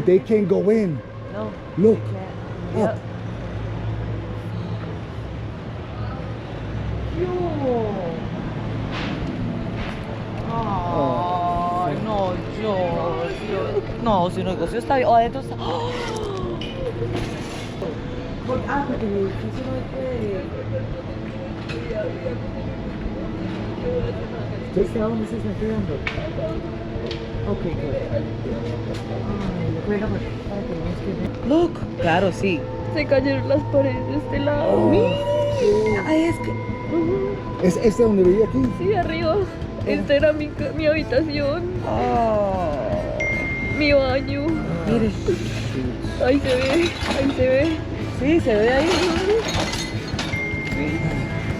but they can't go in. No. Look. Yep. Ay, no, yo. No, si el negocio está bien. O adentro está. ¡Oh! Porque el edificio no puede. ¿Usted a dónde se está quedando? Ok, good. Bueno, para que no nos quede. Look. Claro, sí. Se cayeron las paredes de este lado. Oh, Ay, es que. ¿Es este donde vivía aquí? Sí, arriba. Esta era mi habitación, mi baño. Mire. Ahí se ve, ahí se ve. Sí, se ve ahí.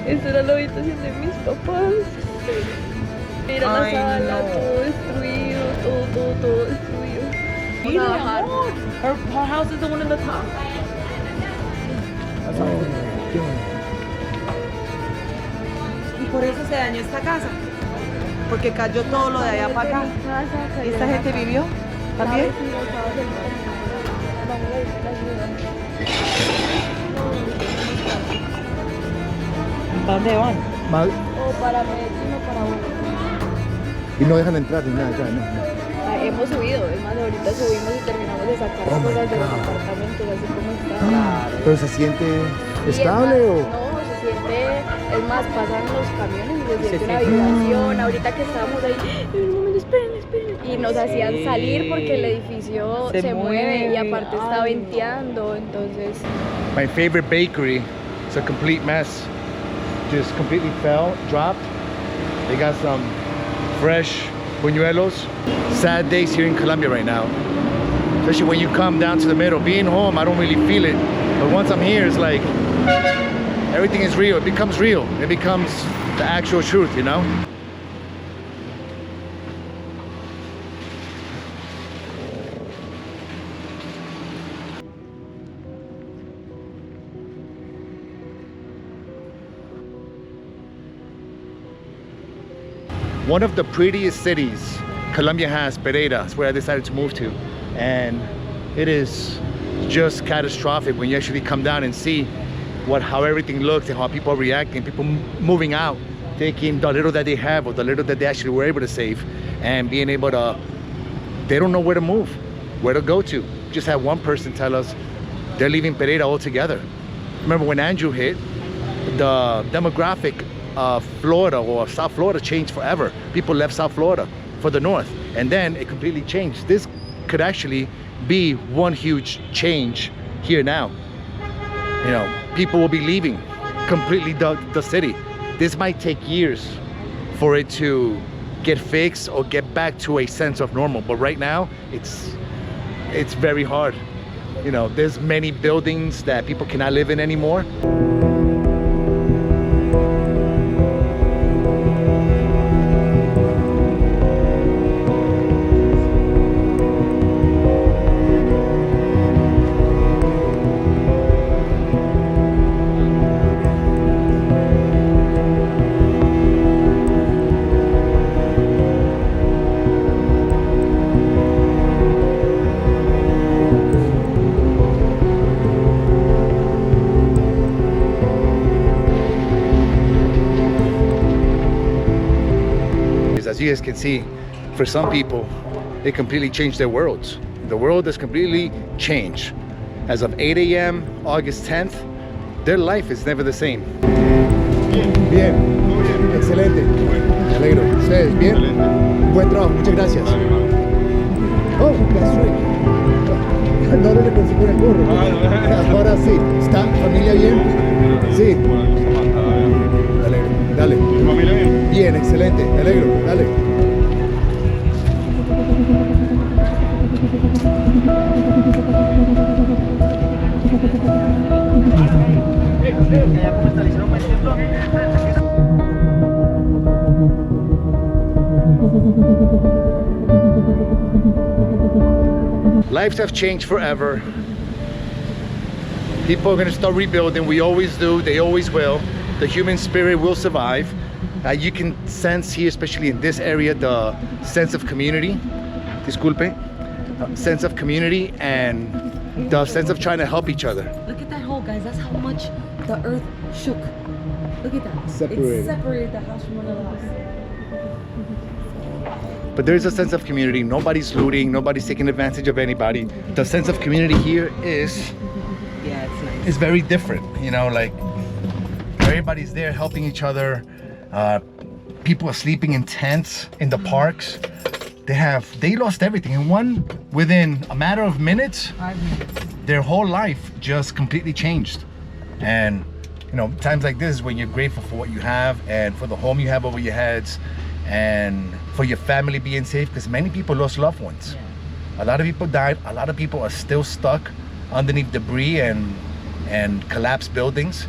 Esta era la habitación de mis papás. Mira la Ay, sala, no. todo destruido, todo destruido. Mira, Vamos a bajar. amor. Her house is the one in the top. Qué bueno. Y por eso se dañó esta casa. Porque cayó todo lo de allá para acá. ¿Y esta gente vivió también? ¿Para dónde van? Mal. O para Medellín o para Bogotá. Y no dejan entrar ni nada ya, no. Hemos subido, es más, ahorita subimos y terminamos de sacar Oh my cosas de los God. apartamentos, así como están. ¿Pero se siente Y es estable más, o...? No, se siente, es más, pasan los camiones y se siente una siente. vibración. Ahorita que estábamos ahí, en un momento, esperen. Y nos hacían Sí. salir porque el edificio Se se mueve y mueve. aparte está Ay, no. venteando, entonces... My favorite bakery is a complete mess. Just completely fell, dropped. They got some fresh buñuelos. Sad days here in Colombia right now. Especially when you come down to the middle. Being home, I don't really feel it. But once I'm here, it's like everything is real. It becomes real. It becomes the actual truth, you know? One of the prettiest cities Colombia has, Pereira, is where I decided to move to. And it is just catastrophic when you actually come down and see how everything looks and how people are reacting, people moving out, taking the little that they have or the little that they actually were able to save and being able to, they don't know where to move, where to go to. Just had one person tell us they're leaving Pereira altogether. Remember when Andrew hit, the demographic of Florida or South Florida changed forever. People left South Florida for the north, and then it completely changed. This could actually be one huge change here now. You know, people will be leaving completely the city. This might take years for it to get fixed or get back to a sense of normal, but right now it's very hard. You know, there's many buildings that people cannot live in anymore. As you guys can see, for some people, it completely changed their worlds. The world has completely changed. As of 8 a.m., August 10th, their life is never the same. Bien, excelente. Me alegro. ¿Ustedes bien? Buen trabajo, muchas gracias. Oh, that's right. No le consigo el burro. Ahora sí. ¿Está familia bien? Sí. Dale. ¿Tu familia bien? Bien, excelente. Me alegro. Dale. Lives have changed forever. People are going to start rebuilding. We always do. They always will. The human spirit will survive. You can sense here, especially in this area, the sense of community. Disculpe. sense of community and the sense of trying to help each other. Look at that hole, guys. That's how much the earth shook. Look at that. Separated. It separated the house from another house. But there's a sense of community. Nobody's looting. Nobody's taking advantage of anybody. The sense of community here is it's very different. You know, like everybody's there helping each other. People are sleeping in tents in the parks. They lost everything. And within a matter of minutes, 5 minutes, their whole life just completely changed. And you know, times like this is when you're grateful for what you have and for the home you have over your heads and for your family being safe, because many people lost loved ones. A lot of people died. A lot of people are still stuck underneath debris and collapsed buildings.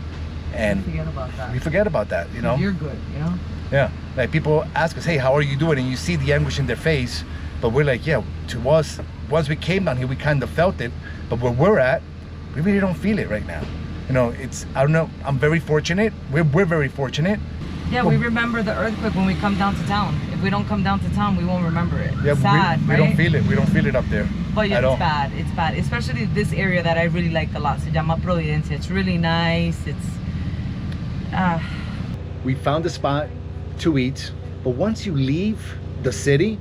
And we forget about that, you know? You're good, you know? Yeah, like people ask us, hey, how are you doing? And you see the anguish in their face, but we're like, yeah, to us, once we came down here, we kind of felt it, but where we're at, we really don't feel it right now. You know, I don't know, I'm very fortunate. We're very fortunate. Yeah, we remember the earthquake when we come down to town. If we don't come down to town, we won't remember it. Yeah, sad, we right? don't feel it. We don't feel it up there. But yeah, at it's all. bad. It's bad. Especially this area that I really like a lot. Se llama Providencia. It's really nice. It's We found a spot to eat, but once you leave the city,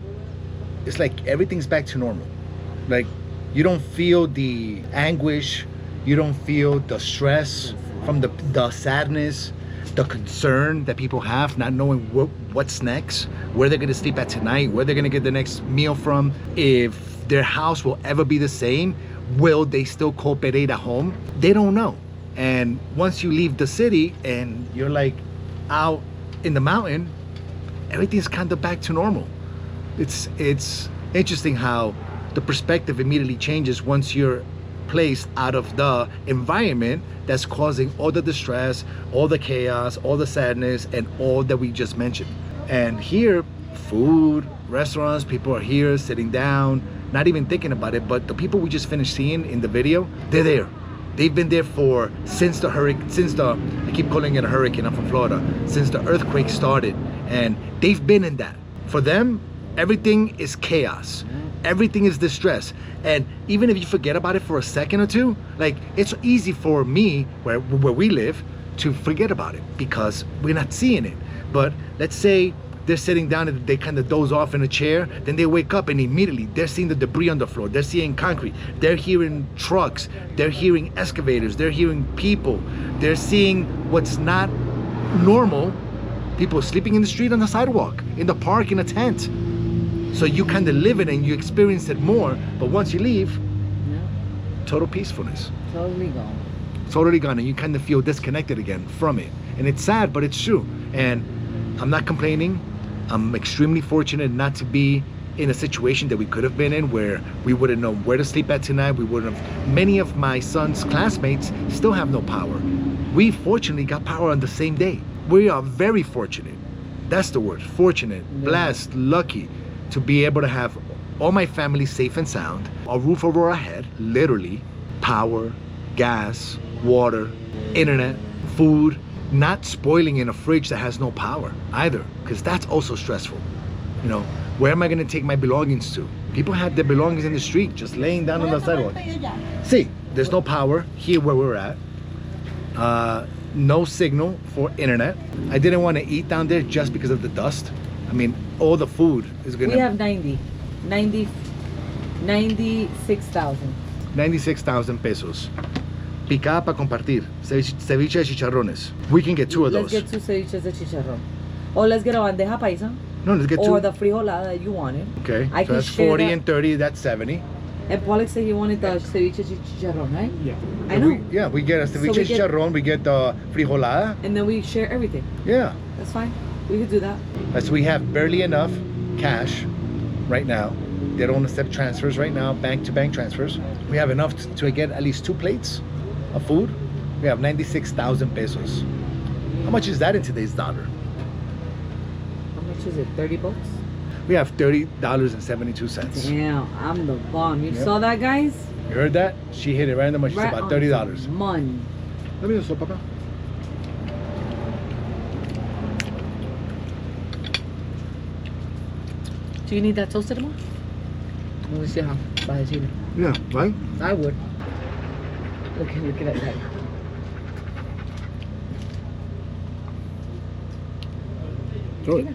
it's like everything's back to normal. Like you don't feel the anguish, you don't feel the stress from the sadness, the concern that people have, not knowing what's next, where they're gonna sleep at tonight, where they're gonna get the next meal from, if their house will ever be the same, will they still call Pereira home? They don't know. And once you leave the city and you're like out in the mountain, everything's kind of back to normal. It's interesting how the perspective immediately changes once you're placed out of the environment that's causing all the distress, all the chaos, all the sadness, and all that we just mentioned. And here, food, restaurants, people are here sitting down, not even thinking about it, but the people we just finished seeing in the video, they're there. They've been there since I keep calling it a hurricane, I'm from Florida, since the earthquake started. And they've been in that. For them, everything is chaos. Everything is distress. And even if you forget about it for a second or two, like it's easy for me, where we live, to forget about it because we're not seeing it. But let's say they're sitting down and they kind of doze off in a chair, then they wake up and immediately they're seeing the debris on the floor, they're seeing concrete, they're hearing trucks, they're hearing excavators, they're hearing people, they're seeing what's not normal, people sleeping in the street, on the sidewalk, in the park, in a tent. So you kind of live it and you experience it more, but once you leave, total peacefulness. totally gone. Totally gone, and you kind of feel disconnected again from it. And it's sad, but it's true. And I'm not complaining. I'm extremely fortunate not to be in a situation that we could have been in where we wouldn't know where to sleep at tonight. We wouldn't have. Many of my son's classmates still have no power. We fortunately got power on the same day. We are very fortunate. That's the word, fortunate, blessed, lucky to be able to have all my family safe and sound, a roof over our head, literally, power, gas, water, internet, food, not spoiling in a fridge that has no power either, because that's also stressful. You know, where am I going to take my belongings to? People have their belongings in the street, just laying down on the sidewalk. See, there's no power here where we're at. No signal for internet. I didn't want to eat down there just because of the dust. I mean, all the food is going to... We have 96,000. 96,000 pesos. Picada para compartir. Ceviche de chicharrones. We can get 2 of those. Let's get 2 ceviches de chicharrón. Or let's get a bandeja paisa. No, let's get 2. Or the frijolada that you wanted. Okay, I so can that's share 40 that. and 30, that's 70. And Pollock said he wanted the ceviche de chicharrón, right? Yeah. I know. We get a ceviche we get- chicharrón, we get the frijolada. And then we share everything. Yeah. That's fine. We could do that. So we have barely enough cash right now. They don't accept transfers right now, bank-to-bank transfers. We have enough to get at least 2 plates of food. We have 96,000 pesos. How much is that in today's dollar? How much is it? 30 bucks? We have $30.72. Damn, I'm the bomb. You Yep. saw that, guys? You heard that? She hit it right in the money. She's Right about on $30. the money. Let me just Papa. Do you need that toasted more? Let me see how. Para decirle. Yeah, right? I would. Look at that. Throw it.